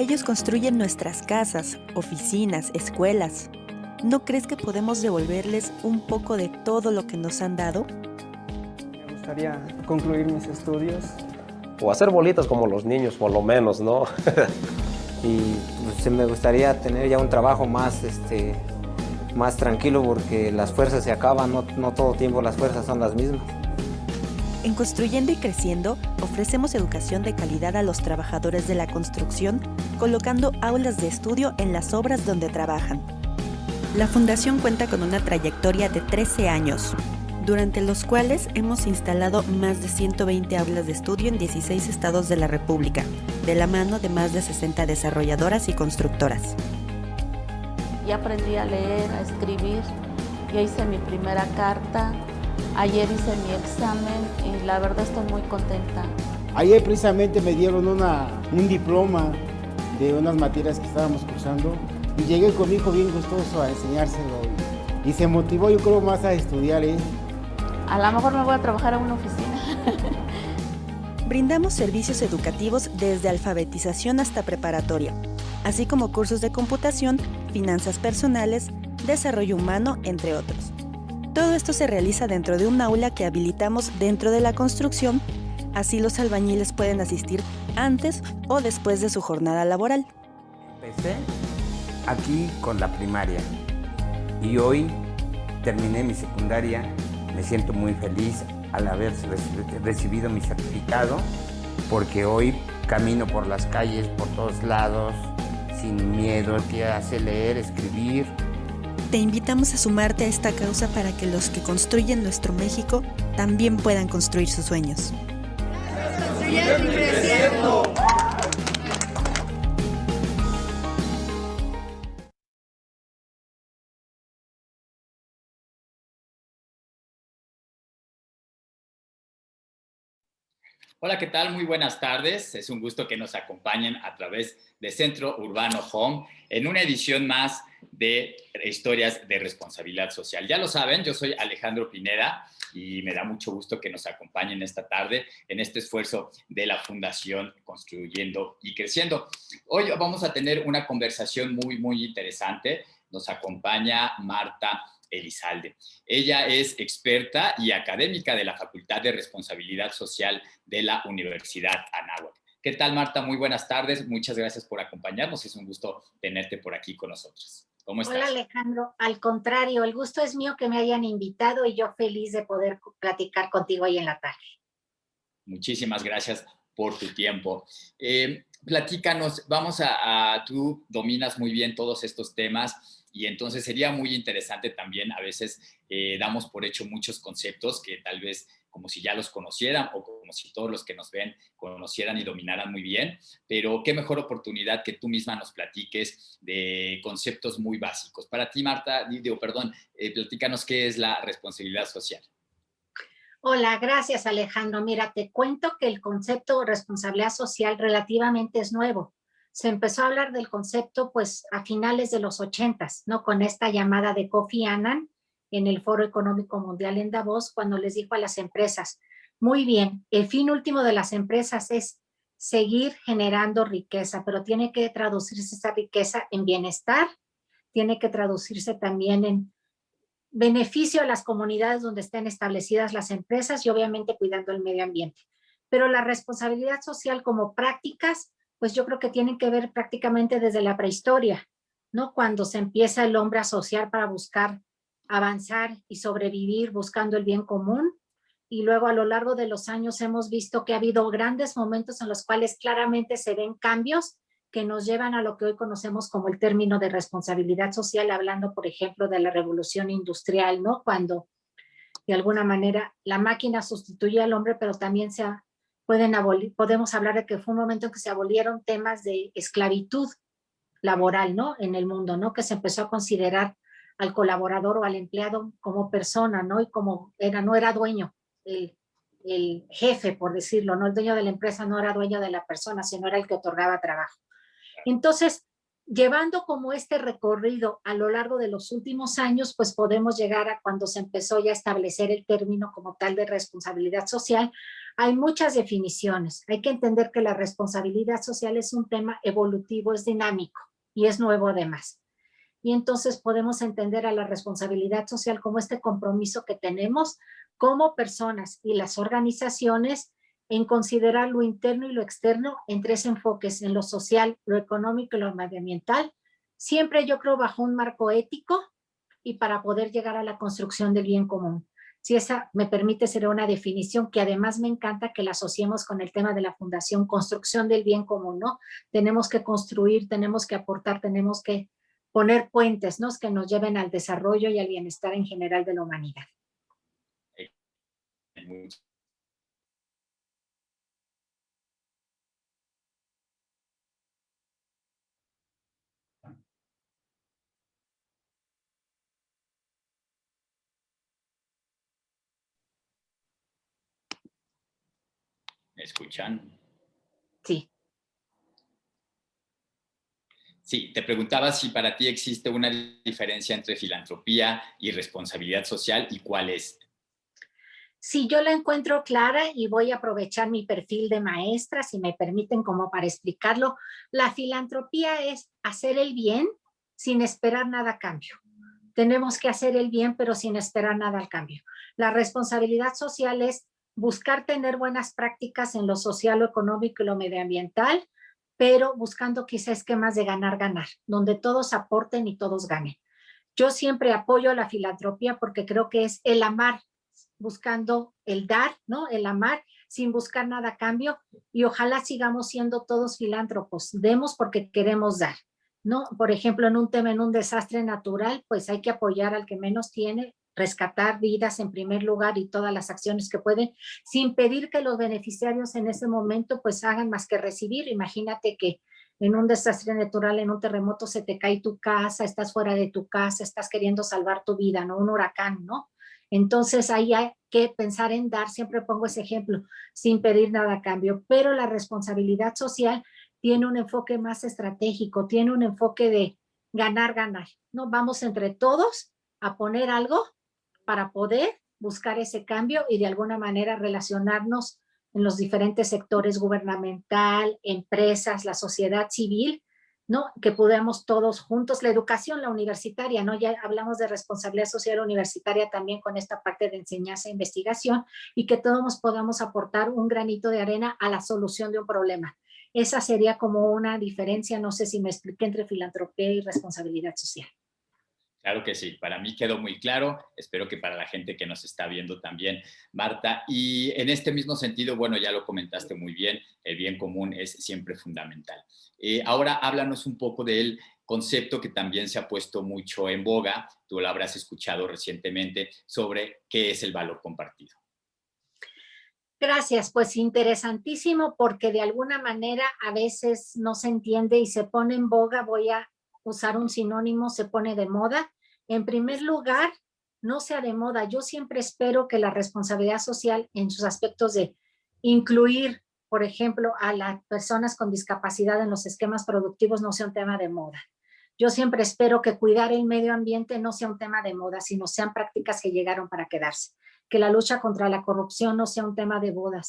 Ellos construyen nuestras casas, oficinas, escuelas. ¿No crees que podemos devolverles un poco de todo lo que nos han dado? Me gustaría concluir mis estudios. O hacer bolitas como los niños, por lo menos, ¿no? Y pues, me gustaría tener ya un trabajo más tranquilo porque las fuerzas se acaban, no todo tiempo las fuerzas son las mismas. En Construyendo y Creciendo, ofrecemos educación de calidad a los trabajadores de la construcción, colocando aulas de estudio en las obras donde trabajan. La Fundación cuenta con una trayectoria de 13 años, durante los cuales hemos instalado más de 120 aulas de estudio en 16 estados de la República, de la mano de más de 60 desarrolladoras y constructoras. Ya aprendí a leer, a escribir, ya hice mi primera carta, ayer hice mi examen y la verdad estoy muy contenta. Ayer precisamente me dieron un diploma de unas materias que estábamos cursando y llegué con mi hijo bien gustoso a enseñárselo y se motivó yo creo más a estudiar. A lo mejor me voy a trabajar en una oficina. Brindamos servicios educativos desde alfabetización hasta preparatoria, así como cursos de computación, finanzas personales, desarrollo humano, entre otros. Todo esto se realiza dentro de un aula que habilitamos dentro de la construcción, así los albañiles pueden asistir antes o después de su jornada laboral. Empecé aquí con la primaria y hoy terminé mi secundaria. Me siento muy feliz al haber recibido mi certificado porque hoy camino por las calles, por todos lados, sin miedo, que hace leer, escribir. Te invitamos a sumarte a esta causa para que los que construyen nuestro México también puedan construir sus sueños. Construyendo y creciendo. Hola, ¿qué tal? Muy buenas tardes. Es un gusto que nos acompañen a través de Centro Urbano Home en una edición más de Historias de Responsabilidad Social. Ya lo saben, yo soy Alejandro Pineda y me da mucho gusto que nos acompañen esta tarde en este esfuerzo de la Fundación Construyendo y Creciendo. Hoy vamos a tener una conversación muy interesante. Nos acompaña Marta Elizalde. Ella es experta y académica de la Facultad de Responsabilidad Social de la Universidad Anáhuac. ¿Qué tal, Marta? Muy buenas tardes. Muchas gracias por acompañarnos. Es un gusto tenerte por aquí con nosotros. ¿Cómo estás? Hola, Alejandro. Al contrario, el gusto es mío que me hayan invitado y yo feliz de poder platicar contigo hoy en la tarde. Muchísimas gracias por tu tiempo. Platícanos, tú dominas muy bien todos estos temas y entonces sería muy interesante también, a veces damos por hecho muchos conceptos que tal vez como si ya los conocieran o como si todos los que nos ven conocieran y dominaran muy bien, pero qué mejor oportunidad que tú misma nos platiques de conceptos muy básicos. Para ti, Marta, platícanos qué es la responsabilidad social. Hola, gracias, Alejandro. Mira, te cuento que el concepto de responsabilidad social relativamente es nuevo. Se empezó a hablar del concepto pues a finales de los 80s, ¿no? Con esta llamada de Kofi Annan en el Foro Económico Mundial en Davos, cuando les dijo a las empresas, muy bien, el fin último de las empresas es seguir generando riqueza, pero tiene que traducirse esa riqueza en bienestar, tiene que traducirse también en beneficio a las comunidades donde estén establecidas las empresas y obviamente cuidando el medio ambiente. Pero la responsabilidad social como prácticas, pues yo creo que tienen que ver prácticamente desde la prehistoria, ¿no? Cuando se empieza el hombre a asociar para buscar avanzar y sobrevivir buscando el bien común. Y luego a lo largo de los años hemos visto que ha habido grandes momentos en los cuales claramente se ven cambios que nos llevan a lo que hoy conocemos como el término de responsabilidad social, hablando, por ejemplo, de la revolución industrial, ¿no? Cuando, de alguna manera, la máquina sustituye al hombre, pero también podemos hablar de que fue un momento en que se abolieron temas de esclavitud laboral, ¿no? En el mundo, ¿no? Que se empezó a considerar al colaborador o al empleado como persona, ¿no? Y como no era dueño, el jefe, por decirlo, ¿no? El dueño de la empresa no era dueño de la persona, sino era el que otorgaba trabajo. Entonces, llevando como este recorrido a lo largo de los últimos años, pues podemos llegar a cuando se empezó ya a establecer el término como tal de responsabilidad social, Hay muchas definiciones. Hay que entender que la responsabilidad social es un tema evolutivo, es dinámico y es nuevo además. Y entonces podemos entender a la responsabilidad social como este compromiso que tenemos como personas y las organizaciones en considerar lo interno y lo externo en tres enfoques, en lo social, lo económico y lo medioambiental, siempre yo creo bajo un marco ético y para poder llegar a la construcción del bien común. Si esa me permite, será una definición que además me encanta que la asociemos con el tema de la fundación, construcción del bien común, ¿no? Tenemos que construir, tenemos que aportar, tenemos que poner puentes, ¿no? Que nos lleven al desarrollo y al bienestar en general de la humanidad. ¿Me escuchan? Sí. Sí, te preguntaba si para ti existe una diferencia entre filantropía y responsabilidad social y cuál es. Sí, yo la encuentro clara y voy a aprovechar mi perfil de maestra, si me permiten, como para explicarlo. La filantropía es hacer el bien sin esperar nada a cambio. Tenemos que hacer el bien, pero sin esperar nada al cambio. La responsabilidad social es buscar tener buenas prácticas en lo social, lo económico y lo medioambiental, pero buscando quizá esquemas de ganar-ganar, donde todos aporten y todos ganen. Yo siempre apoyo la filantropía porque creo que es el amar, buscando el dar, ¿no? El amar sin buscar nada a cambio, y ojalá sigamos siendo todos filántropos. Demos porque queremos dar, ¿no? Por ejemplo, en un tema, en un desastre natural, pues hay que apoyar al que menos tiene, rescatar vidas en primer lugar y todas las acciones que pueden, sin pedir que los beneficiarios en ese momento pues hagan más que recibir. Imagínate que en un desastre natural, en un terremoto, se te cae tu casa, estás fuera de tu casa, estás queriendo salvar tu vida, ¿no? Un huracán, ¿no? Entonces ahí hay que pensar en dar, siempre pongo ese ejemplo, sin pedir nada a cambio, pero la responsabilidad social tiene un enfoque más estratégico, tiene un enfoque de ganar, ganar, ¿no? Vamos entre todos a poner algo para poder buscar ese cambio y de alguna manera relacionarnos en los diferentes sectores gubernamental, empresas, la sociedad civil, ¿no? Que podamos todos juntos, la educación, la universitaria, ¿no? Ya hablamos de responsabilidad social universitaria también con esta parte de enseñanza e investigación, y que todos podamos aportar un granito de arena a la solución de un problema. Esa sería como una diferencia, no sé si me expliqué, entre filantropía y responsabilidad social. Claro que sí, para mí quedó muy claro, espero que para la gente que nos está viendo también, Marta. Y en este mismo sentido, bueno, ya lo comentaste muy bien, el bien común es siempre fundamental. Ahora háblanos un poco del concepto que también se ha puesto mucho en boga, tú lo habrás escuchado recientemente, sobre qué es el valor compartido. Gracias, pues interesantísimo, porque de alguna manera a veces no se entiende y se pone en boga. Voy a usar un sinónimo, se pone de moda. En primer lugar, no sea de moda. Yo siempre espero que la responsabilidad social en sus aspectos de incluir, por ejemplo, a las personas con discapacidad en los esquemas productivos no sea un tema de moda. Yo siempre espero que cuidar el medio ambiente no sea un tema de moda, sino sean prácticas que llegaron para quedarse. Que la lucha contra la corrupción no sea un tema de moda,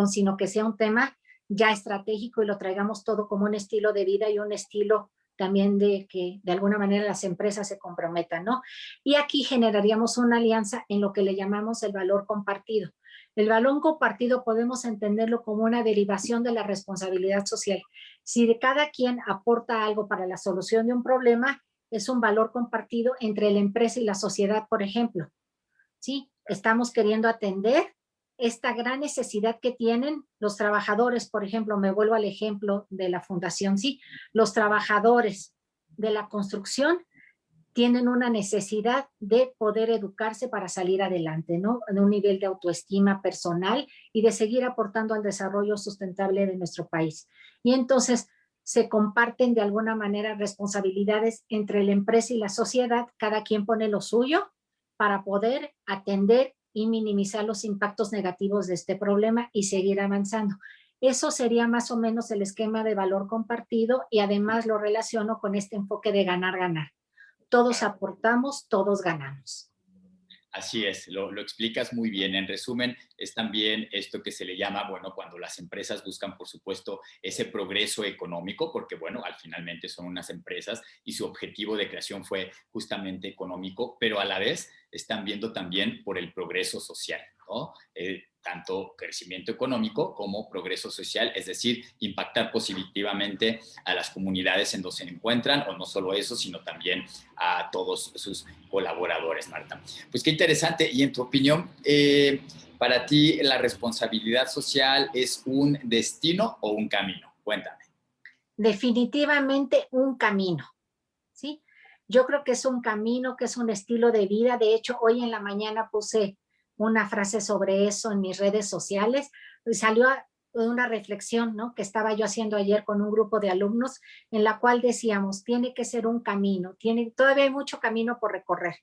sino que sea un tema ya estratégico y lo traigamos todo como un estilo de vida y un estilo también de que de alguna manera las empresas se comprometan, ¿no? Y aquí generaríamos una alianza en lo que le llamamos el valor compartido. El valor compartido podemos entenderlo como una derivación de la responsabilidad social. Si de cada quien aporta algo para la solución de un problema, es un valor compartido entre la empresa y la sociedad, por ejemplo. ¿Sí? Estamos queriendo atender esta gran necesidad que tienen los trabajadores. Por ejemplo, me vuelvo al ejemplo de la fundación, sí, los trabajadores de la construcción tienen una necesidad de poder educarse para salir adelante, ¿no? En un nivel de autoestima personal y de seguir aportando al desarrollo sustentable de nuestro país. Y entonces se comparten de alguna manera responsabilidades entre la empresa y la sociedad, cada quien pone lo suyo para poder atender y minimizar los impactos negativos de este problema y seguir avanzando. Eso sería más o menos el esquema de valor compartido, y además lo relaciono con este enfoque de ganar-ganar. Todos aportamos, todos ganamos. Así es, lo explicas muy bien. En resumen, es también esto que se le llama, bueno, cuando las empresas buscan, por supuesto, ese progreso económico, porque, bueno, al finalmente son unas empresas y su objetivo de creación fue justamente económico, pero a la vez están viendo también por el progreso social, ¿no? Tanto crecimiento económico como progreso social, es decir, impactar positivamente a las comunidades en donde se encuentran, o no solo eso, sino también a todos sus colaboradores, Marta. Pues qué interesante. Y en tu opinión, para ti, ¿la responsabilidad social es un destino o un camino? Cuéntame. Definitivamente un camino, ¿sí? Yo creo que es un camino, que es un estilo de vida. De hecho, hoy en la mañana puse una frase sobre eso en mis redes sociales y salió una reflexión, ¿no?, que estaba yo haciendo ayer con un grupo de alumnos, en la cual decíamos, tiene que ser un camino, todavía hay mucho camino por recorrer,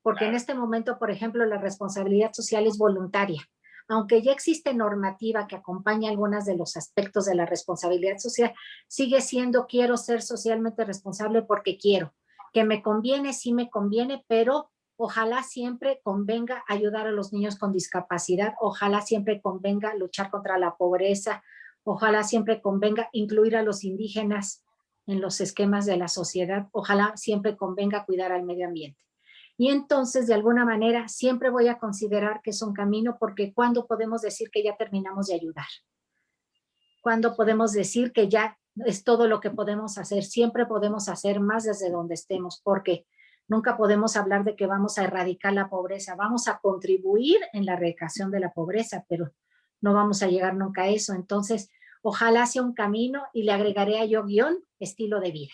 porque en este momento, por ejemplo, la responsabilidad social es voluntaria. Aunque ya existe normativa que acompaña algunos de los aspectos de la responsabilidad social, sigue siendo quiero ser socialmente responsable porque quiero. Que me conviene, sí me conviene, pero ojalá siempre convenga ayudar a los niños con discapacidad, ojalá siempre convenga luchar contra la pobreza, ojalá siempre convenga incluir a los indígenas en los esquemas de la sociedad, ojalá siempre convenga cuidar al medio ambiente. Y entonces, de alguna manera, siempre voy a considerar que es un camino, porque ¿cuándo podemos decir que ya terminamos de ayudar? ¿Cuándo podemos decir que ya es todo lo que podemos hacer? Siempre podemos hacer más desde donde estemos, porque nunca podemos hablar de que vamos a erradicar la pobreza. Vamos a contribuir en la erradicación de la pobreza, pero no vamos a llegar nunca a eso. Entonces, ojalá sea un camino, y le agregaré a yo guión estilo de vida.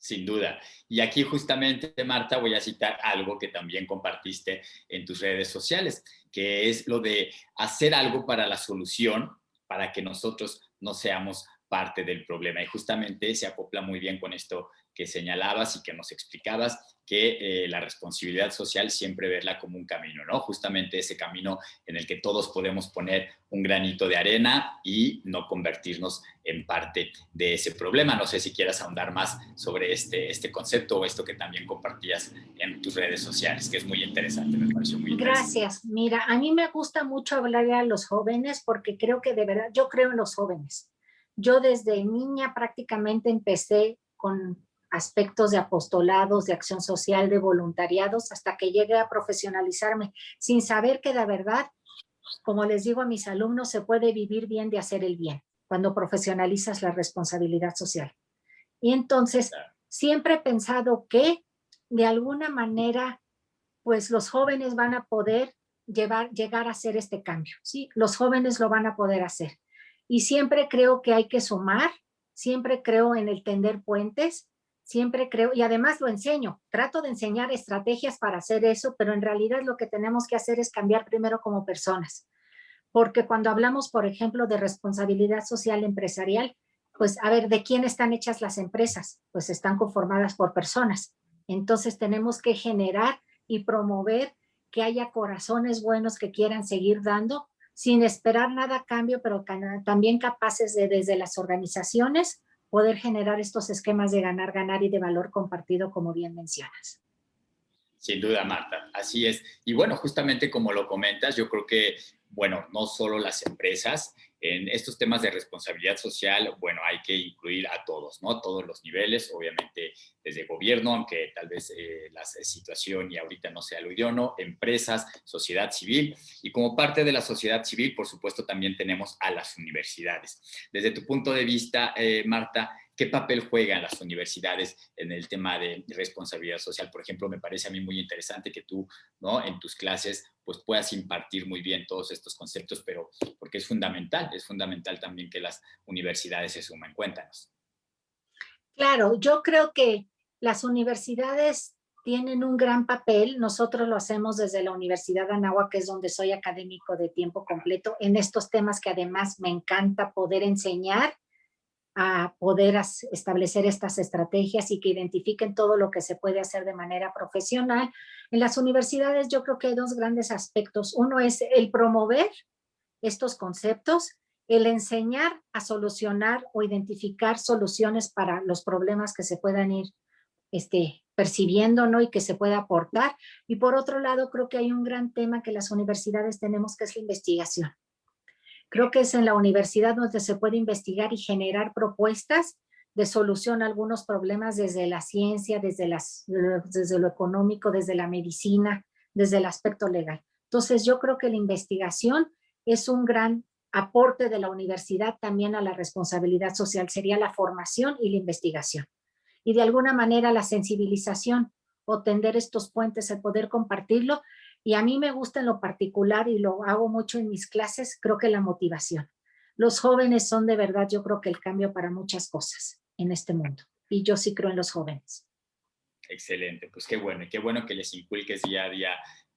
Sin duda. Y aquí justamente, Marta, voy a citar algo que también compartiste en tus redes sociales, que es lo de hacer algo para la solución, para que nosotros no seamos parte del problema. Y justamente se acopla muy bien con esto que señalabas y que nos explicabas, que la responsabilidad social siempre verla como un camino, ¿no? Justamente ese camino en el que todos podemos poner un granito de arena y no convertirnos en parte de ese problema. No sé si quieras ahondar más sobre este concepto o esto que también compartías en tus redes sociales, que es muy interesante, me pareció muy interesante. Gracias. Mira, a mí me gusta mucho hablarle a los jóvenes, porque creo que de verdad, yo creo en los jóvenes. Yo desde niña prácticamente empecé con aspectos de apostolados, de acción social, de voluntariados, hasta que llegué a profesionalizarme, sin saber que de verdad, como les digo a mis alumnos, se puede vivir bien de hacer el bien, cuando profesionalizas la responsabilidad social. Y entonces, siempre he pensado que de alguna manera, pues los jóvenes van a poder llegar a hacer este cambio, ¿sí? Los jóvenes lo van a poder hacer. Y siempre creo que hay que sumar, siempre creo en el tender puentes, siempre creo, y además lo enseño, trato de enseñar estrategias para hacer eso, pero en realidad lo que tenemos que hacer es cambiar primero como personas. Porque cuando hablamos, por ejemplo, de responsabilidad social empresarial, pues a ver, ¿de quién están hechas las empresas? Pues están conformadas por personas. Entonces tenemos que generar y promover que haya corazones buenos que quieran seguir dando, sin esperar nada a cambio, pero también capaces de, desde las organizaciones, poder generar estos esquemas de ganar, ganar y de valor compartido, como bien mencionas. Sin duda, Marta, así es. Y bueno, justamente como lo comentas, yo creo que, bueno, no solo las empresas, en estos temas de responsabilidad social, bueno, hay que incluir a todos, ¿no? Todos los niveles, obviamente desde gobierno, aunque tal vez la situación y ahorita no sea lo idóneo, empresas, sociedad civil, y como parte de la sociedad civil, por supuesto, también tenemos a las universidades. Desde tu punto de vista, Marta, ¿qué papel juegan las universidades en el tema de responsabilidad social? Por ejemplo, me parece a mí muy interesante que tú, ¿no?, en tus clases pues puedas impartir muy bien todos estos conceptos, pero porque es fundamental también que las universidades se sumen. Cuéntanos. Claro, yo creo que las universidades tienen un gran papel. Nosotros lo hacemos desde la Universidad de Anáhuac, que es donde soy académico de tiempo completo, en estos temas que además me encanta poder enseñar, a poder establecer estas estrategias y que identifiquen todo lo que se puede hacer de manera profesional. En las universidades yo creo que hay dos grandes aspectos. Uno es el promover estos conceptos, el enseñar a solucionar o identificar soluciones para los problemas que se puedan ir percibiendo, ¿no? Y que se puede aportar. Y por otro lado, creo que hay un gran tema que las universidades tenemos, que es la investigación. Creo que es en la universidad donde se puede investigar y generar propuestas de solución a algunos problemas desde la ciencia, desde lo económico, desde la medicina, desde el aspecto legal. Entonces, yo creo que la investigación es un gran aporte de la universidad también a la responsabilidad social, sería la formación y la investigación. Y de alguna manera la sensibilización o tender estos puentes, el poder compartirlo. Y a mí me gusta en lo particular, y lo hago mucho en mis clases, creo que la motivación. Los jóvenes son de verdad, yo creo que el cambio para muchas cosas en este mundo. Y yo sí creo en los jóvenes. Excelente, pues qué bueno. Y qué bueno que les inculques día a día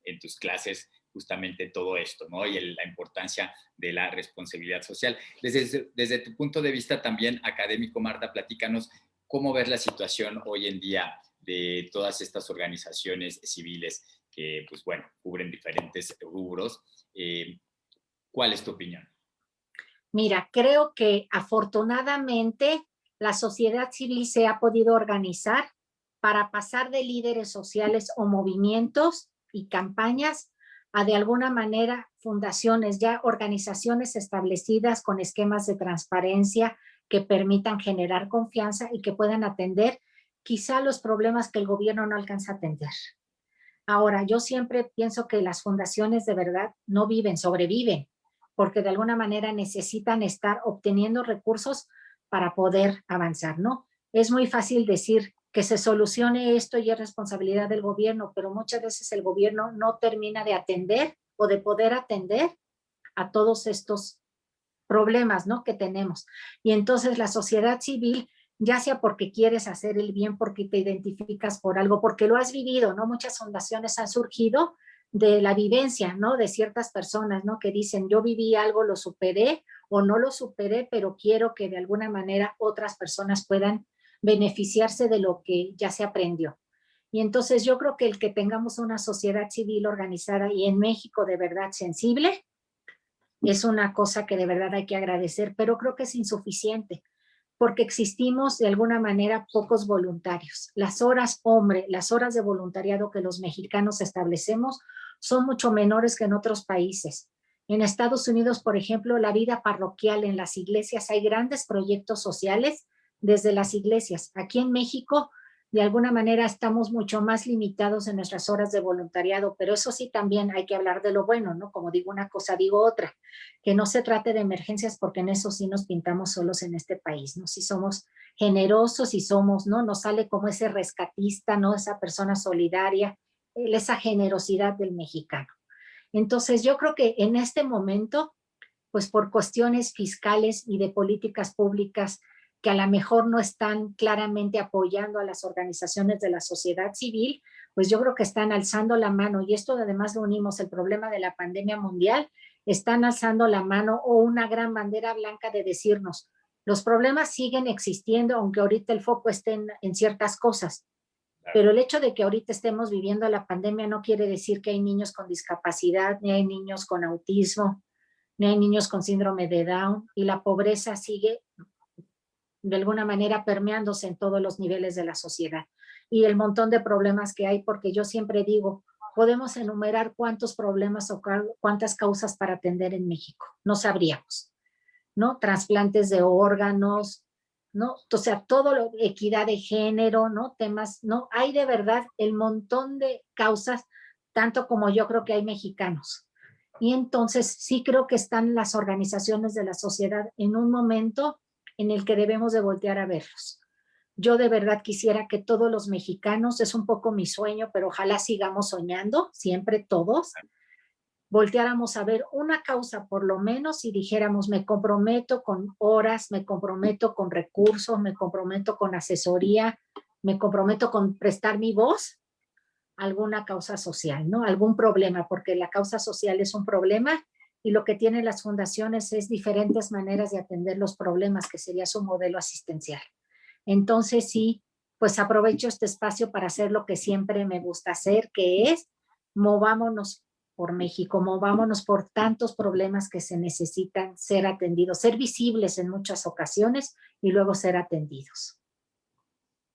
en tus clases justamente todo esto, ¿no? Y la importancia de la responsabilidad social. Desde tu punto de vista también académico, Marta, platícanos cómo ves la situación hoy en día de todas estas organizaciones civiles que, pues bueno, cubren diferentes rubros. ¿Cuál es tu opinión? Mira, creo que afortunadamente la sociedad civil se ha podido organizar para pasar de líderes sociales o movimientos y campañas a de alguna manera fundaciones, ya organizaciones establecidas con esquemas de transparencia que permitan generar confianza y que puedan atender quizá los problemas que el gobierno no alcanza a atender. Ahora, yo siempre pienso que las fundaciones de verdad no viven, sobreviven, porque de alguna manera necesitan estar obteniendo recursos para poder avanzar, ¿no? Es muy fácil decir que se solucione esto y es responsabilidad del gobierno, pero muchas veces el gobierno no termina de atender o de poder atender a todos estos problemas, ¿no? Que tenemos. Y entonces la sociedad civil, ya sea porque quieres hacer el bien, porque te identificas por algo, porque lo has vivido, ¿no? Muchas fundaciones han surgido de la vivencia, ¿no? De ciertas personas, ¿no? Que dicen, yo viví algo, lo superé o no lo superé, pero quiero que de alguna manera otras personas puedan beneficiarse de lo que ya se aprendió. Y entonces yo creo que el que tengamos una sociedad civil organizada y en México de verdad sensible, es una cosa que de verdad hay que agradecer, pero creo que es insuficiente, porque existimos de alguna manera pocos voluntarios. Las horas, hombre, las horas de voluntariado que los mexicanos establecemos son mucho menores que en otros países. En Estados Unidos, por ejemplo, la vida parroquial en las iglesias, hay grandes proyectos sociales desde las iglesias. Aquí en México, de alguna manera, estamos mucho más limitados en nuestras horas de voluntariado, pero eso sí también hay que hablar de lo bueno, ¿no? Como digo una cosa, digo otra, que no se trate de emergencias porque en eso sí nos pintamos solos en este país, ¿no? Si somos generosos y somos, ¿no? Nos sale como ese rescatista, ¿no? Esa persona solidaria, esa generosidad del mexicano. Entonces yo creo que en este momento, pues por cuestiones fiscales y de políticas públicas que a lo mejor no están claramente apoyando a las organizaciones de la sociedad civil, pues yo creo que están alzando la mano, y esto además lo unimos el problema de la pandemia mundial, están alzando la mano o una gran bandera blanca de decirnos, los problemas siguen existiendo, aunque ahorita el foco esté en ciertas cosas, pero el hecho de que ahorita estemos viviendo la pandemia no quiere decir que hay niños con discapacidad, ni hay niños con autismo, ni hay niños con síndrome de Down, y la pobreza sigue de alguna manera permeándose en todos los niveles de la sociedad. Y el montón de problemas que hay, porque yo siempre digo, podemos enumerar cuántos problemas o cuántas causas para atender en México. No sabríamos, ¿no? Trasplantes de órganos, ¿no? O sea, todo lo, equidad de género, ¿no? Temas, ¿no? Hay de verdad el montón de causas, tanto como yo creo que hay mexicanos. Y entonces sí creo que están las organizaciones de la sociedad en un momento en el que debemos de voltear a verlos. Yo de verdad quisiera que todos los mexicanos, es un poco mi sueño, pero ojalá sigamos soñando, siempre todos, volteáramos a ver una causa por lo menos y dijéramos, me comprometo con horas, me comprometo con recursos, me comprometo con asesoría, me comprometo con prestar mi voz a alguna causa social, ¿no? Algún problema, porque la causa social es un problema y lo que tienen las fundaciones es diferentes maneras de atender los problemas, que sería su modelo asistencial. Entonces sí, pues aprovecho este espacio para hacer lo que siempre me gusta hacer, que es movámonos por México, movámonos por tantos problemas que se necesitan ser atendidos, ser visibles en muchas ocasiones y luego ser atendidos.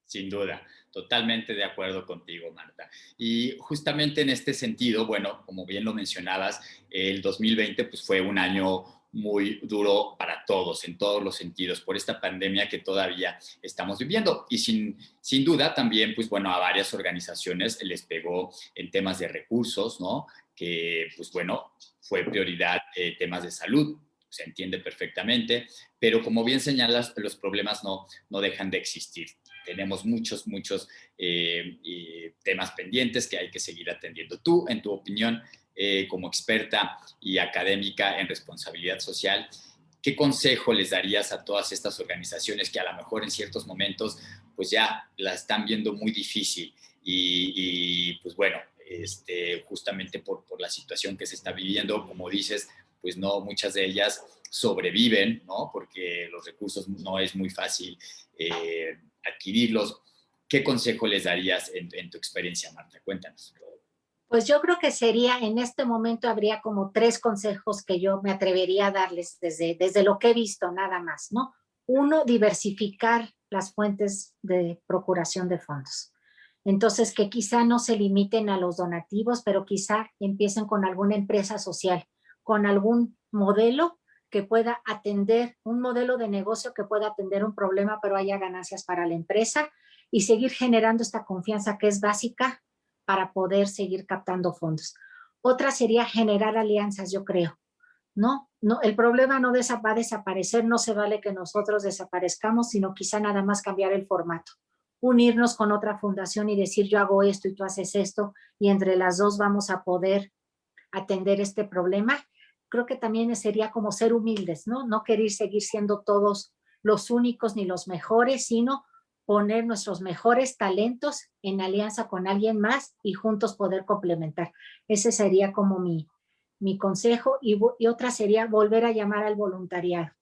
Sin duda, totalmente de acuerdo contigo, Marta. Y justamente en este sentido, bueno, como bien lo mencionabas, el 2020 pues, fue un año muy duro para todos, en todos los sentidos, por esta pandemia que todavía estamos viviendo. Y sin duda también, pues bueno, a varias organizaciones les pegó en temas de recursos, ¿no? Que, pues bueno, fue prioridad temas de salud, se entiende perfectamente, pero como bien señalas, los problemas no dejan de existir. Tenemos muchos temas pendientes que hay que seguir atendiendo. Tú, en tu opinión, como experta y académica en responsabilidad social, ¿qué consejo les darías a todas estas organizaciones que a lo mejor en ciertos momentos pues ya la están viendo muy difícil y pues bueno, justamente por la situación que se está viviendo, como dices, pues no, muchas de ellas sobreviven, ¿no? Porque los recursos no es muy fácil adquirirlos. ¿Qué consejo les darías en tu experiencia, Marta? Cuéntanos. Pues yo creo que sería, en este momento habría como 3 consejos que yo me atrevería a darles desde lo que he visto nada más, ¿no? 1, diversificar las fuentes de procuración de fondos. Entonces, que quizá no se limiten a los donativos, pero quizá empiecen con alguna empresa social, con algún modelo que pueda atender, un modelo de negocio que pueda atender un problema, pero haya ganancias para la empresa y seguir generando esta confianza que es básica para poder seguir captando fondos. Otra sería generar alianzas, yo creo. No, el problema no va a desaparecer, no se vale que nosotros desaparezcamos, sino quizá nada más cambiar el formato. Unirnos con otra fundación y decir yo hago esto y tú haces esto y entre las dos vamos a poder atender este problema. Creo que también sería como ser humildes, ¿no? No querer seguir siendo todos los únicos ni los mejores, sino poner nuestros mejores talentos en alianza con alguien más y juntos poder complementar. Ese sería como mi consejo y otra sería volver a llamar al voluntariado.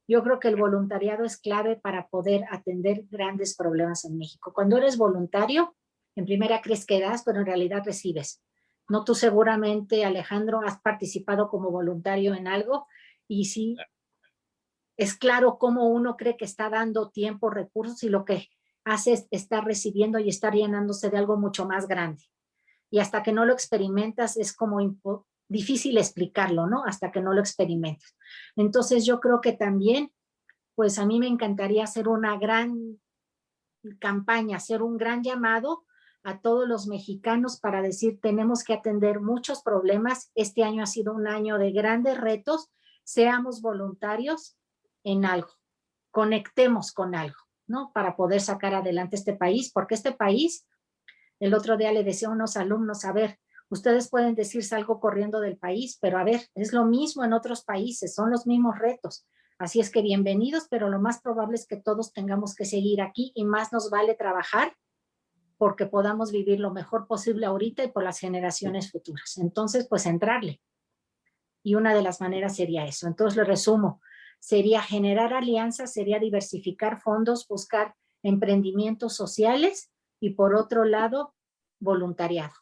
Yo creo que el voluntariado es clave para poder atender grandes problemas en México. Cuando eres voluntario, en primera crees que das, pero en realidad recibes. No, tú seguramente, Alejandro, has participado como voluntario en algo y sí, es claro cómo uno cree que está dando tiempo, recursos y lo que hace es estar recibiendo y estar llenándose de algo mucho más grande. Y hasta que no lo experimentas es como difícil explicarlo, ¿no? Hasta que no lo experimentas. Entonces yo creo que también, pues a mí me encantaría hacer una gran campaña, hacer un gran llamado a todos los mexicanos para decir tenemos que atender muchos problemas. Este año ha sido un año de grandes retos. Seamos voluntarios en algo, conectemos con algo, ¿no? Para poder sacar adelante este país, porque este país, el otro día le decía a unos alumnos, a ver, ustedes pueden decir salgo corriendo del país, pero a ver, es lo mismo en otros países, son los mismos retos. Así es que bienvenidos, pero lo más probable es que todos tengamos que seguir aquí y más nos vale trabajar porque podamos vivir lo mejor posible ahorita y por las generaciones futuras. Entonces, pues entrarle. Y una de las maneras sería eso. Entonces, lo resumo. Sería generar alianzas, sería diversificar fondos, buscar emprendimientos sociales y por otro lado, voluntariado.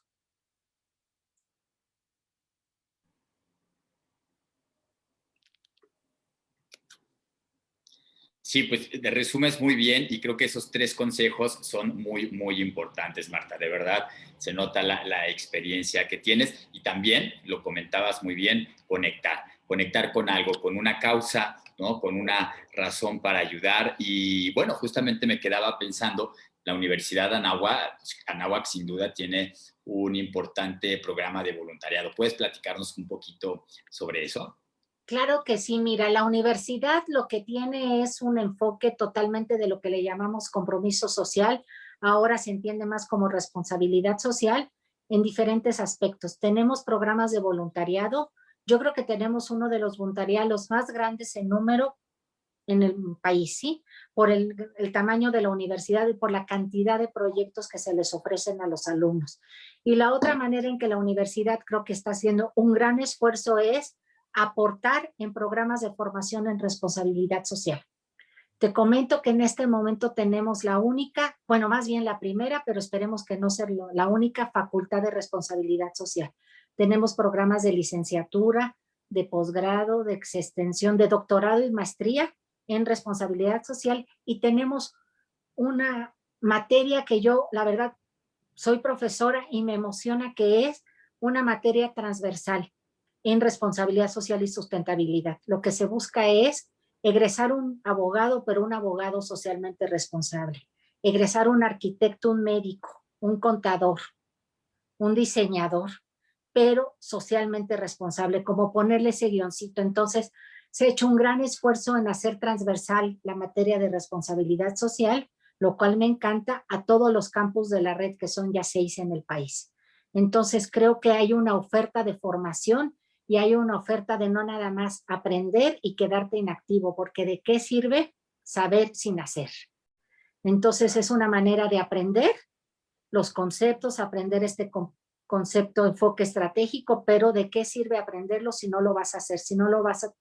Sí, pues te resumes muy bien y creo que esos 3 consejos son muy importantes, Marta. De verdad, se nota la experiencia que tienes y también, lo comentabas muy bien, conectar con algo, con una causa, ¿no? Con una razón para ayudar. Y bueno, justamente me quedaba pensando, la Universidad Anáhuac sin duda tiene un importante programa de voluntariado. ¿Puedes platicarnos un poquito sobre eso? Claro que sí, mira, la universidad lo que tiene es un enfoque totalmente de lo que le llamamos compromiso social, ahora se entiende más como responsabilidad social en diferentes aspectos. Tenemos programas de voluntariado, yo creo que tenemos uno de los voluntariados más grandes en número en el país, ¿sí? Por el tamaño de la universidad y por la cantidad de proyectos que se les ofrecen a los alumnos. Y la otra manera en que la universidad creo que está haciendo un gran esfuerzo es aportar en programas de formación en responsabilidad social. Te comento que en este momento tenemos la única, bueno, más bien la primera, pero esperemos que no sea la única facultad de responsabilidad social. Tenemos programas de licenciatura, de posgrado, de extensión, de doctorado y maestría en responsabilidad social y tenemos una materia que yo, la verdad, soy profesora y me emociona, que es una materia transversal en responsabilidad social y sustentabilidad. Lo que se busca es egresar un abogado, pero un abogado socialmente responsable. Egresar un arquitecto, un médico, un contador, un diseñador, pero socialmente responsable, como ponerle ese guioncito. Entonces, se ha hecho un gran esfuerzo en hacer transversal la materia de responsabilidad social, lo cual me encanta, a todos los campus de la red, que son ya 6 en el país. Entonces, creo que hay una oferta de formación y hay una oferta de no nada más aprender y quedarte inactivo, porque ¿de qué sirve saber sin hacer? Entonces, es una manera de aprender los conceptos, aprender este concepto, enfoque estratégico, pero ¿de qué sirve aprenderlo si no lo vas a hacer, si no lo vas a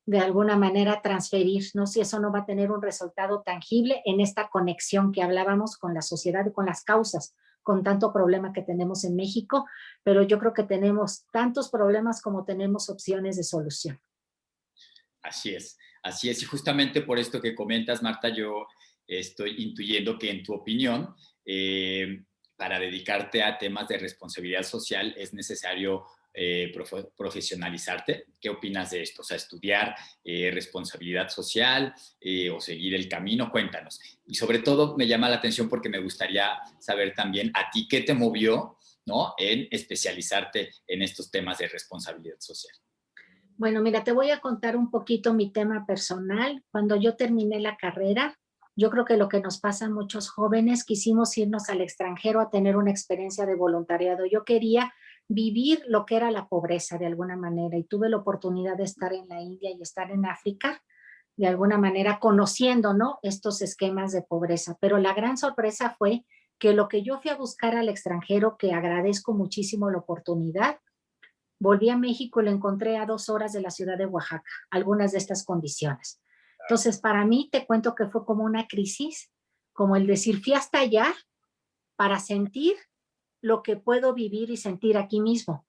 de alguna manera transferir, ¿no? Si eso no va a tener un resultado tangible en esta conexión que hablábamos con la sociedad y con las causas, con tanto problema que tenemos en México, pero yo creo que tenemos tantos problemas como tenemos opciones de solución. Así es, así es. Y justamente por esto que comentas, Marta, yo estoy intuyendo que en tu opinión, para dedicarte a temas de responsabilidad social es necesario profesionalizarte. ¿Qué opinas de esto? O sea, estudiar responsabilidad social o seguir el camino. Cuéntanos. Y sobre todo me llama la atención porque me gustaría saber también a ti qué te movió, ¿no?, en especializarte en estos temas de responsabilidad social. Bueno, mira, te voy a contar un poquito mi tema personal. Cuando yo terminé la carrera, yo creo que lo que nos pasa a muchos jóvenes, quisimos irnos al extranjero a tener una experiencia de voluntariado. Yo quería vivir lo que era la pobreza de alguna manera, y tuve la oportunidad de estar en la India y estar en África, de alguna manera conociendo, ¿no?, estos esquemas de pobreza. Pero la gran sorpresa fue que lo que yo fui a buscar al extranjero, que agradezco muchísimo la oportunidad, volví a México y lo encontré a 2 horas de la ciudad de Oaxaca, algunas de estas condiciones. Entonces, para mí, te cuento que fue como una crisis, como el decir, fui hasta allá para sentir lo que puedo vivir y sentir aquí mismo.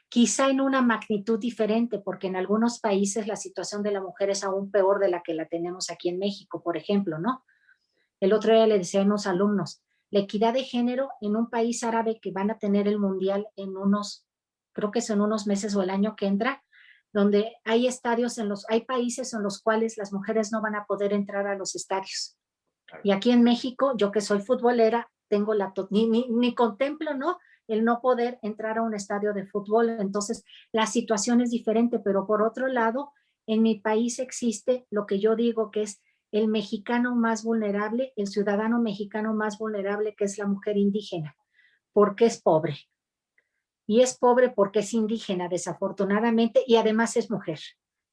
Quizá en una magnitud diferente, porque en algunos países la situación de la mujer es aún peor de la que la tenemos aquí en México, por ejemplo, ¿no? El otro día le decía a unos alumnos, la equidad de género en un país árabe que van a tener el mundial en unos, creo que son unos meses o el año que entra, donde hay estadios hay países en los cuales las mujeres no van a poder entrar a los estadios. Y aquí en México, yo que soy futbolera, tengo ni contemplo, ¿no?, el no poder entrar a un estadio de fútbol. Entonces, la situación es diferente, pero por otro lado, en mi país existe lo que yo digo que es el mexicano más vulnerable, el ciudadano mexicano más vulnerable, que es la mujer indígena, porque es pobre. Y es pobre porque es indígena, desafortunadamente, y además es mujer.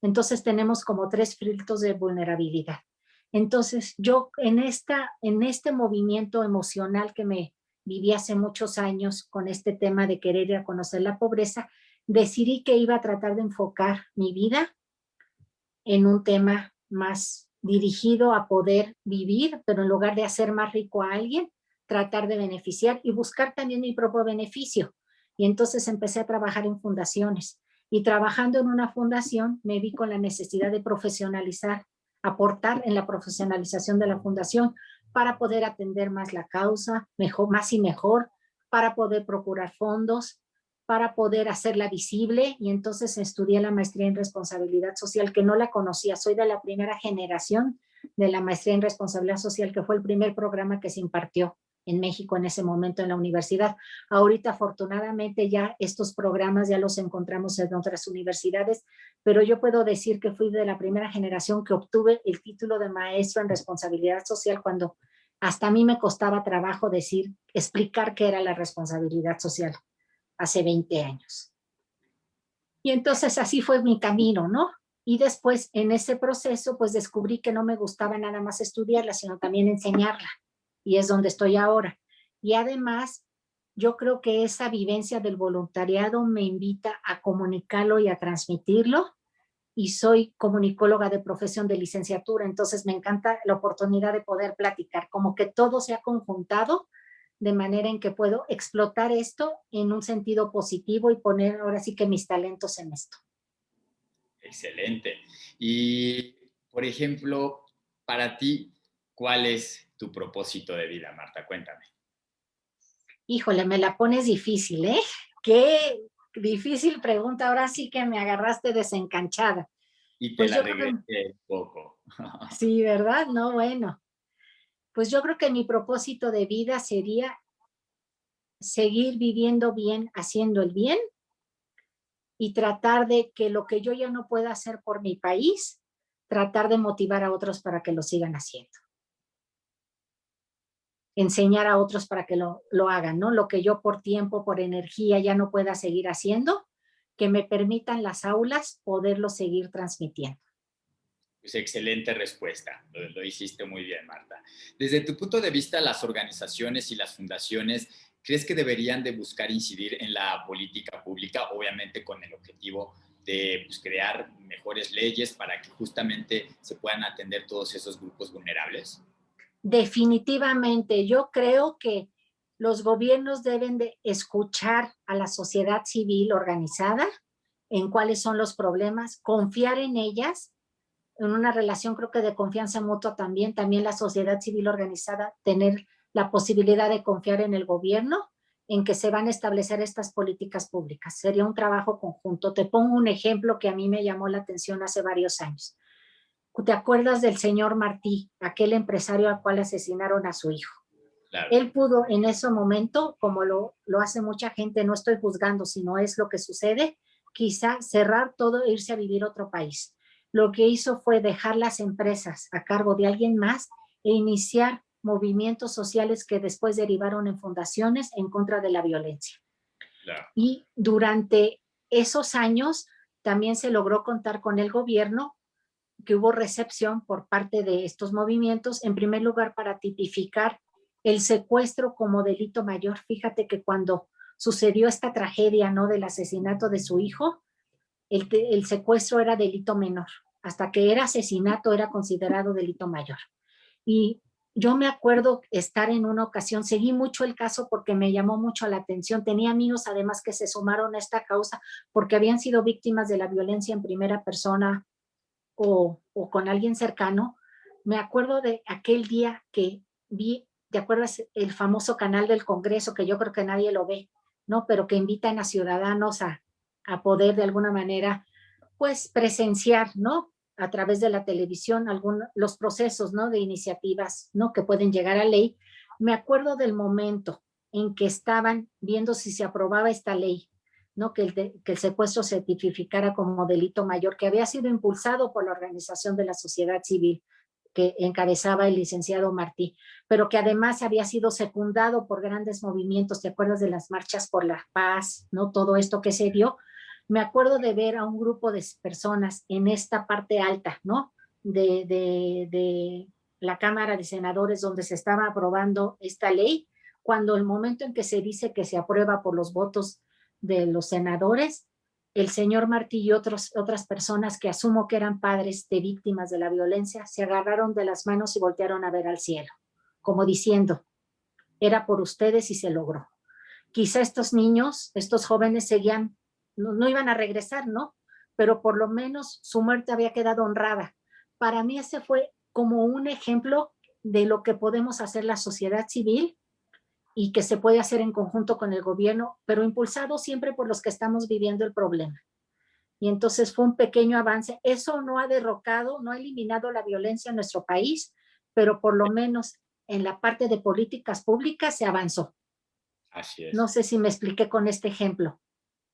Entonces tenemos como 3 filtros de vulnerabilidad. Entonces yo en este movimiento emocional que me viví hace muchos años con este tema de querer ir a conocer la pobreza, decidí que iba a tratar de enfocar mi vida en un tema más dirigido a poder vivir, pero en lugar de hacer más rico a alguien, tratar de beneficiar y buscar también mi propio beneficio. Y entonces empecé a trabajar en fundaciones. Y trabajando en una fundación me vi con la necesidad de profesionalizar, aportar en la profesionalización de la fundación para poder atender más la causa, más y mejor, para poder procurar fondos, para poder hacerla visible. Y entonces estudié la maestría en responsabilidad social, que no la conocía. Soy de la primera generación de la maestría en responsabilidad social, que fue el primer programa que se impartió en México en ese momento en la universidad. Ahorita, afortunadamente, ya estos programas ya los encontramos en otras universidades, pero yo puedo decir que fui de la primera generación que obtuve el título de maestro en responsabilidad social, cuando hasta a mí me costaba trabajo explicar qué era la responsabilidad social hace 20 años. Y entonces así fue mi camino, ¿no? Y después, en ese proceso, pues descubrí que no me gustaba nada más estudiarla, sino también enseñarla. Y es donde estoy ahora. Y además, yo creo que esa vivencia del voluntariado me invita a comunicarlo y a transmitirlo. Y soy comunicóloga de profesión de licenciatura, entonces me encanta la oportunidad de poder platicar, como que todo se ha conjuntado de manera en que puedo explotar esto en un sentido positivo y poner ahora sí que mis talentos en esto. Excelente. Y, por ejemplo, para ti, ¿Cuál es tu propósito de vida, Marta? Cuéntame. Híjole, me la pones difícil, ¿eh? Qué difícil pregunta. Ahora sí que me agarraste desencanchada. Y te Pues la yo creo que regresé un poco. sí, ¿verdad? No, bueno. Pues yo creo que mi propósito de vida sería seguir viviendo bien, haciendo el bien y tratar de que lo que yo ya no pueda hacer por mi país, tratar de motivar a otros para que lo sigan haciendo. Enseñar a otros para que lo hagan, ¿no? Lo que yo por tiempo, por energía ya no pueda seguir haciendo, que me permitan las aulas poderlo seguir transmitiendo. Pues excelente respuesta, lo hiciste muy bien, Marta. Desde tu punto de vista, las organizaciones y las fundaciones, ¿crees que deberían de buscar incidir en la política pública, obviamente con el objetivo de pues, crear mejores leyes para que justamente se puedan atender todos esos grupos vulnerables? Definitivamente, yo creo que los gobiernos deben de escuchar a la sociedad civil organizada en cuáles son los problemas, confiar en ellas, en una relación creo que de confianza mutua también la sociedad civil organizada, tener la posibilidad de confiar en el gobierno, en que se van a establecer estas políticas públicas. Sería un trabajo conjunto. Te pongo un ejemplo que a mí me llamó la atención hace varios años. ¿Te acuerdas del señor Martí, aquel empresario al cual asesinaron a su hijo? Claro. Él pudo en ese momento, como lo hace mucha gente, no estoy juzgando, sino es lo que sucede, quizá cerrar todo e irse a vivir a otro país. Lo que hizo fue dejar las empresas a cargo de alguien más e iniciar movimientos sociales que después derivaron en fundaciones en contra de la violencia. Claro. Y durante esos años también se logró contar con el gobierno, que hubo recepción por parte de estos movimientos, en primer lugar para tipificar el secuestro como delito mayor. Fíjate que cuando sucedió esta tragedia, ¿no?, del asesinato de su hijo, el secuestro era delito menor. Hasta que era asesinato era considerado delito mayor. Y yo me acuerdo estar en una ocasión, seguí mucho el caso porque me llamó mucho la atención. Tenía amigos además que se sumaron a esta causa porque habían sido víctimas de la violencia en primera persona o con alguien cercano. Me acuerdo de aquel día que vi, ¿te acuerdas el famoso canal del Congreso, que yo creo que nadie lo ve, ¿no? Pero que invitan a ciudadanos a poder de alguna manera, pues, presenciar, ¿no?, a través de la televisión, los procesos, ¿no?, de iniciativas, ¿no?, que pueden llegar a ley. Me acuerdo del momento en que estaban viendo si se aprobaba esta ley, ¿no?, que el secuestro se tipificara como delito mayor, que había sido impulsado por la organización de la sociedad civil que encabezaba el licenciado Martí, pero que además había sido secundado por grandes movimientos. ¿Te acuerdas de las marchas por la paz, no? Todo esto que se dio. Me acuerdo de ver a un grupo de personas en esta parte alta, ¿no?, de la Cámara de Senadores, donde se estaba aprobando esta ley, cuando el momento en que se dice que se aprueba por los votos de los senadores, el señor Martí y otras personas que asumo que eran padres de víctimas de la violencia, se agarraron de las manos y voltearon a ver al cielo, como diciendo, era por ustedes y se logró. Quizá estos niños, estos jóvenes seguían, no iban a regresar, ¿no? Pero por lo menos su muerte había quedado honrada. Para mí ese fue como un ejemplo de lo que podemos hacer la sociedad civil y que se puede hacer en conjunto con el gobierno, pero impulsado siempre por los que estamos viviendo el problema. Y entonces fue un pequeño avance. Eso no ha derrocado, no ha eliminado la violencia en nuestro país, pero por lo menos en la parte de políticas públicas se avanzó. Así es. No sé si me expliqué con este ejemplo.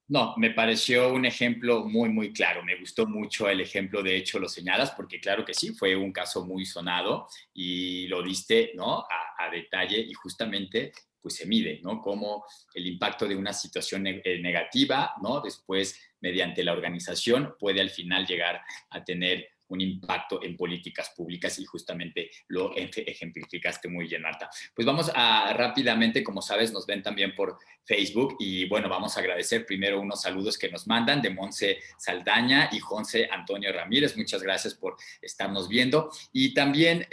No, me pareció un ejemplo muy, muy claro. Me gustó mucho el ejemplo, de hecho lo señalas, porque claro que sí, fue un caso muy sonado y lo diste, ¿no?, a detalle, y justamente pues se mide, ¿no?, cómo el impacto de una situación negativa, ¿no?, después mediante la organización puede al final llegar a tener un impacto en políticas públicas, y justamente lo ejemplificaste muy bien, Marta. Pues vamos a rápidamente, como sabes, nos ven también por Facebook, y bueno, vamos a agradecer primero unos saludos que nos mandan de Monse Saldaña y José Antonio Ramírez. Muchas gracias por estarnos viendo. Y también,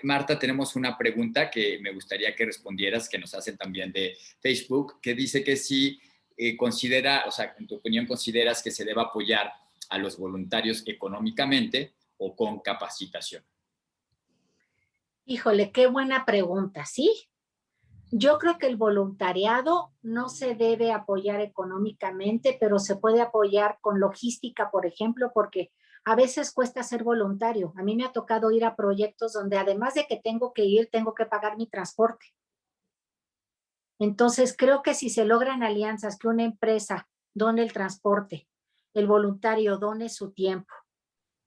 Marta, tenemos una pregunta que me gustaría que respondieras, que nos hacen también de Facebook, que dice que si considera, o sea, en tu opinión, consideras que se deba apoyar a los voluntarios económicamente o con capacitación. Híjole, qué buena pregunta, ¿sí? Yo creo que el voluntariado no se debe apoyar económicamente, pero se puede apoyar con logística, por ejemplo, porque a veces cuesta ser voluntario. A mí me ha tocado ir a proyectos donde además de que tengo que ir, tengo que pagar mi transporte. Entonces, creo que si se logran alianzas, que una empresa done el transporte, el voluntario done su tiempo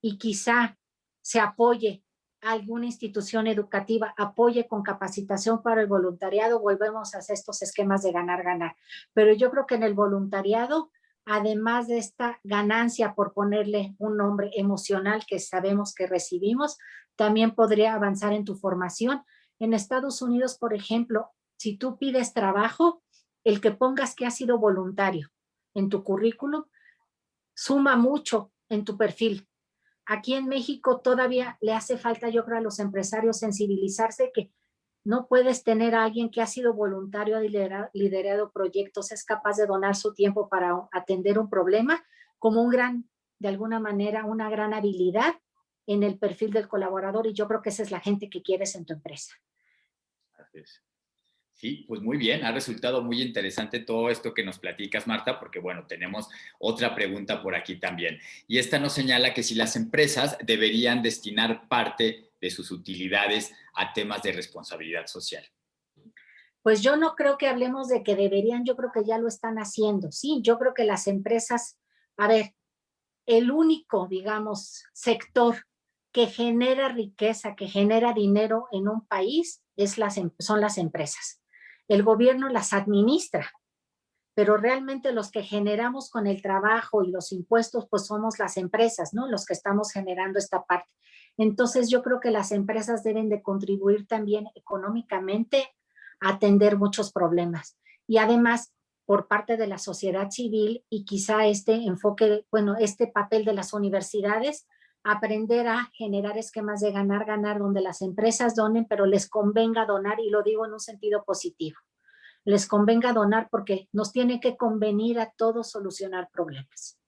y quizá se apoye a alguna institución educativa, apoye con capacitación para el voluntariado, volvemos a hacer estos esquemas de ganar-ganar. Pero yo creo que en el voluntariado, además de esta ganancia por ponerle un nombre emocional que sabemos que recibimos, también podría avanzar en tu formación. En Estados Unidos, por ejemplo, si tú pides trabajo, el que pongas que has sido voluntario en tu currículum suma mucho en tu perfil. Aquí en México todavía le hace falta, yo creo, a los empresarios sensibilizarse que no puedes tener a alguien que ha sido voluntario, ha liderado proyectos, es capaz de donar su tiempo para atender un problema como de alguna manera, una gran habilidad en el perfil del colaborador, y yo creo que esa es la gente que quieres en tu empresa. Así es. Sí, pues muy bien, ha resultado muy interesante todo esto que nos platicas, Marta, porque bueno, tenemos otra pregunta por aquí también. Y esta nos señala que si las empresas deberían destinar parte de sus utilidades a temas de responsabilidad social. Pues yo no creo que hablemos de que deberían, yo creo que ya lo están haciendo, sí, yo creo que las empresas, a ver, el único, digamos, sector que genera riqueza, que genera dinero en un país son las empresas. El gobierno las administra, pero realmente los que generamos con el trabajo y los impuestos, pues somos las empresas, ¿no? Los que estamos generando esta parte. Entonces yo creo que las empresas deben de contribuir también económicamente a atender muchos problemas. Y además, por parte de la sociedad civil y quizá este enfoque, bueno, este papel de las universidades, aprender a generar esquemas de ganar-ganar donde las empresas donen, pero les convenga donar, y lo digo en un sentido positivo. Les convenga donar porque nos tiene que convenir a todos solucionar problemas.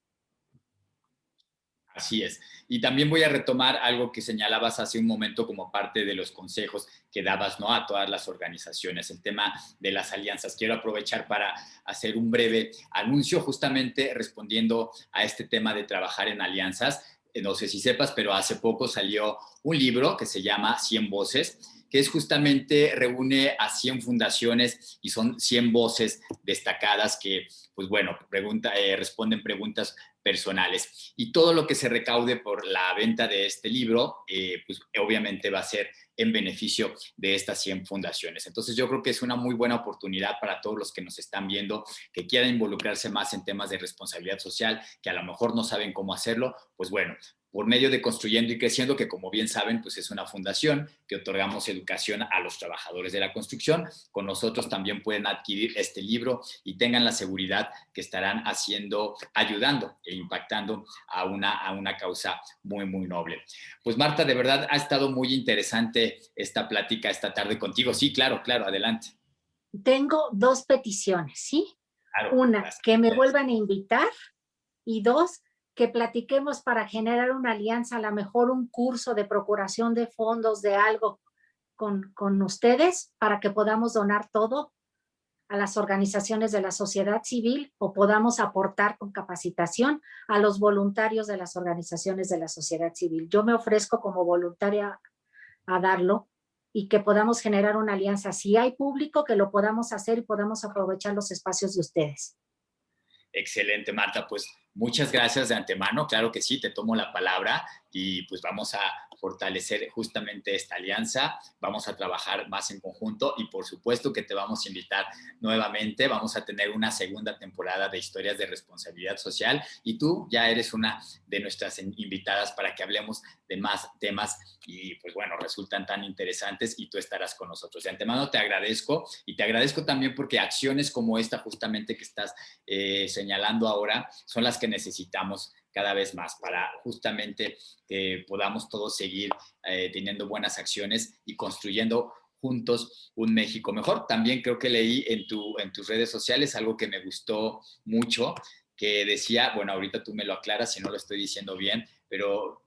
Así es. Y también voy a retomar algo que señalabas hace un momento como parte de los consejos que dabas, ¿no?, a todas las organizaciones, el tema de las alianzas. Quiero aprovechar para hacer un breve anuncio justamente respondiendo a este tema de trabajar en alianzas. No sé si sepas, pero hace poco salió un libro que se llama 100 Voces, que es justamente, reúne a 100 fundaciones y son 100 voces destacadas que, pues bueno, responden preguntas personales. Y todo lo que se recaude por la venta de este libro, pues obviamente va a ser en beneficio de estas 100 fundaciones. Entonces yo creo que es una muy buena oportunidad para todos los que nos están viendo, que quieran involucrarse más en temas de responsabilidad social, que a lo mejor no saben cómo hacerlo, pues bueno, por medio de Construyendo y Creciendo, que como bien saben, pues es una fundación que otorgamos educación a los trabajadores de la construcción. Con nosotros también pueden adquirir este libro y tengan la seguridad que estarán ayudando e impactando a una causa muy, muy noble. Pues Marta, de verdad ha estado muy interesante esta plática esta tarde contigo. Sí, claro, adelante. Tengo 2 peticiones, ¿sí? Claro, una, gracias. Que me vuelvan a invitar, y 2, que platiquemos para generar una alianza, a lo mejor un curso de procuración de fondos, de algo con ustedes, para que podamos donar todo a las organizaciones de la sociedad civil o podamos aportar con capacitación a los voluntarios de las organizaciones de la sociedad civil. Yo me ofrezco como voluntaria a darlo y que podamos generar una alianza. Si hay público, que lo podamos hacer y podamos aprovechar los espacios de ustedes. Excelente, Marta. Pues muchas gracias de antemano. Claro que sí, te tomo la palabra y pues vamos a fortalecer justamente esta alianza. Vamos a trabajar más en conjunto y por supuesto que te vamos a invitar nuevamente. Vamos a tener una segunda temporada de Historias de Responsabilidad Social y tú ya eres una de nuestras invitadas para que hablemos de más temas y pues bueno, resultan tan interesantes y tú estarás con nosotros. De antemano te agradezco y te agradezco también porque acciones como esta justamente que estás señalando ahora son las que necesitamos cada vez más para justamente que podamos todos seguir teniendo buenas acciones y construyendo juntos un México mejor. También creo que leí en tus redes sociales algo que me gustó mucho, que decía, bueno, ahorita tú me lo aclaras si no lo estoy diciendo bien, pero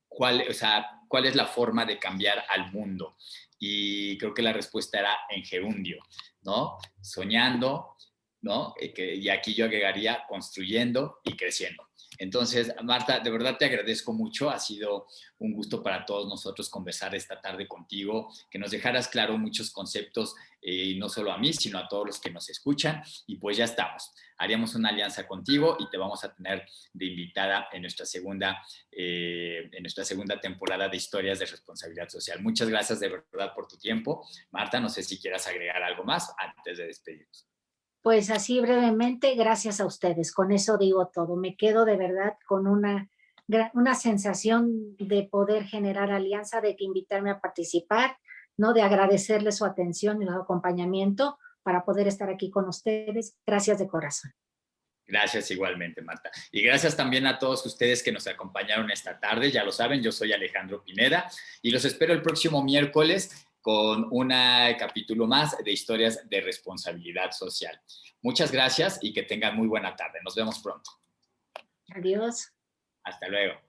¿cuál es la forma de cambiar al mundo? y creo que la respuesta era en gerundio, ¿no? Soñando, ¿no? Y aquí yo agregaría construyendo y creciendo. Entonces, Marta, de verdad te agradezco mucho. Ha sido un gusto para todos nosotros conversar esta tarde contigo, que nos dejaras claro muchos conceptos, no solo a mí, sino a todos los que nos escuchan. Y pues ya estamos. Haríamos una alianza contigo y te vamos a tener de invitada en nuestra segunda temporada de Historias de Responsabilidad Social. Muchas gracias de verdad por tu tiempo. Marta, no sé si quieras agregar algo más antes de despedirnos. Pues así brevemente, gracias a ustedes. Con eso digo todo. Me quedo de verdad con una sensación de poder generar alianza, de que invitarme a participar, ¿no? De agradecerles su atención y su acompañamiento para poder estar aquí con ustedes. Gracias de corazón. Gracias igualmente, Marta. Y gracias también a todos ustedes que nos acompañaron esta tarde. Ya lo saben, yo soy Alejandro Pineda y los espero el próximo miércoles con un capítulo más de Historias de Responsabilidad Social. Muchas gracias y que tengan muy buena tarde. Nos vemos pronto. Adiós. Hasta luego.